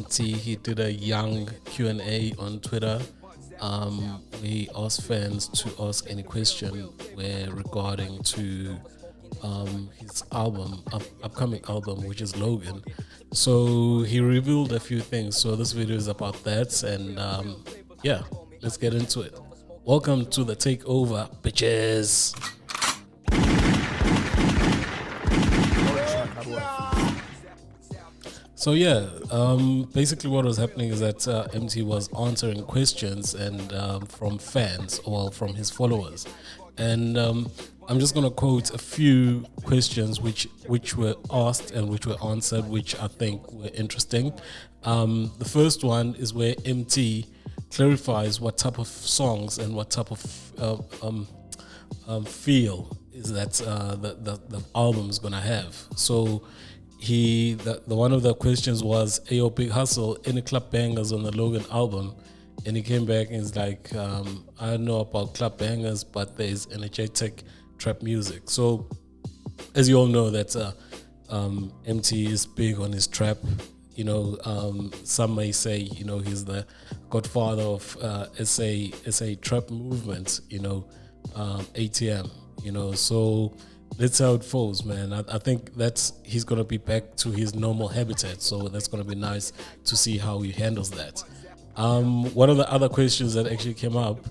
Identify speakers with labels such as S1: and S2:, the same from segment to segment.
S1: Emtee. He did a young Q&A on Twitter. We asked fans to ask any question where regarding to his upcoming album, which is Logan. So he revealed a few things. So this video is about that, and yeah, let's get into it. Welcome to the Takeover, bitches. So yeah, basically what was happening is that Emtee was answering questions and from fans or from his followers, and I'm just gonna quote a few questions which were asked and which were answered, which I think were interesting. The first one is where Emtee clarifies what type of songs and what type of feel is that the album is gonna have. So the one of the questions was, "Ayo, Big Hustle, any club bangers on the Logan album?" And he came back and he's like, "I don't know about club bangers, but there's energetic trap music." So as you all know that Emtee is big on his trap. You know, some may say, you know, he's the godfather of SA trap movement, you know, ATM, you know. So let's see how it falls, man. I think he's going to be back to his normal habitat. So that's going to be nice to see how he handles that. One of the other questions that actually came up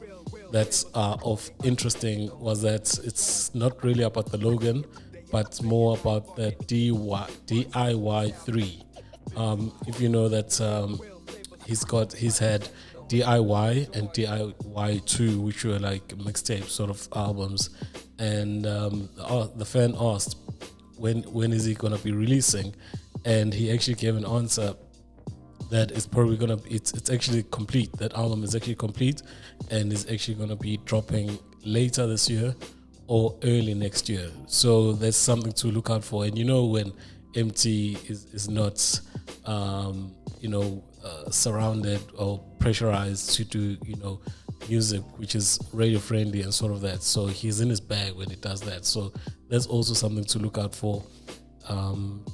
S1: that's of interesting was that it's not really about the Logan, but more about the DIY3. If you know that he's had DIY and DIY2, which were like mixtape sort of albums, and the fan asked when is he gonna be releasing, and he actually gave an answer that is probably gonna it's actually complete. That album is actually complete and is actually gonna be dropping later this year or early next year. So that's something to look out for. And you know, when Emtee is not surrounded or pressurized to do, you know, music which is radio friendly and sort of that, so he's in his bag when he does that. So that's also something to look out for.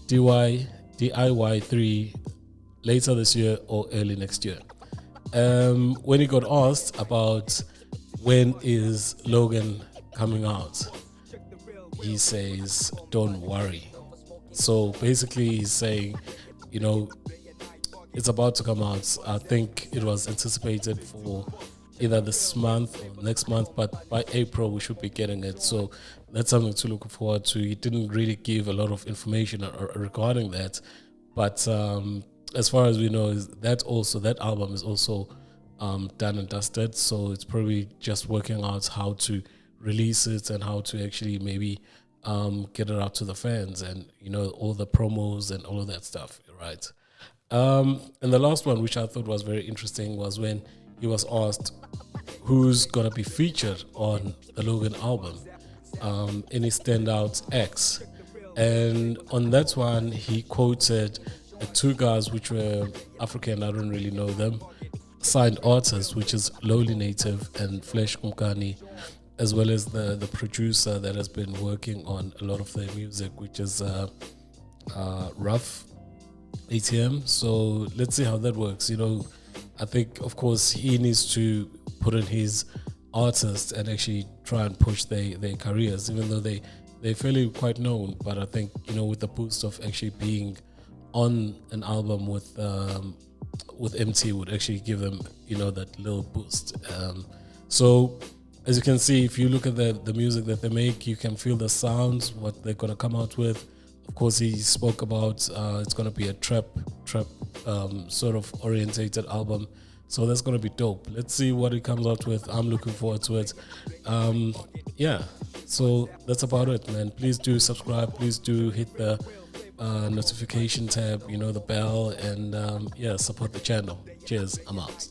S1: DIY3 later this year or early next year. When he got asked about when is Logan coming out, he says, "Don't worry." So basically he's saying, you know, it's about to come out. I think it was anticipated for either this month or next month, but by April we should be getting it. So that's something to look forward to. He didn't really give a lot of information regarding that, but as far as we know, is that album is also done and dusted. So it's probably just working out how to release it and how to actually maybe get it out to the fans, and you know, all the promos and all of that stuff, right? And the last one, which I thought was very interesting, was when he was asked who's gonna be featured on the Logan album, any standout acts, and on that one he quoted two guys which were African. I don't really know them. Signed artists, which is Lowly Native and Flesh Kumkani, as well as the producer that has been working on a lot of their music, which is Rough ATM. So let's see how that works. You know, I think of course he needs to put in his artists and actually try and push their careers, even though they're fairly quite known. But I think, you know, with the boost of actually being on an album with Emtee would actually give them, you know, that little boost. So as you can see, if you look at the music that they make, you can feel the sounds, what they're gonna come out with. Of course, he spoke about it's gonna be a trap sort of orientated album. So that's gonna be dope. Let's see what he comes out with. I'm looking forward to it. Yeah, so that's about it, man. Please do subscribe. Please do hit the notification tab, you know, the bell, and yeah, support the channel. Cheers, I'm out.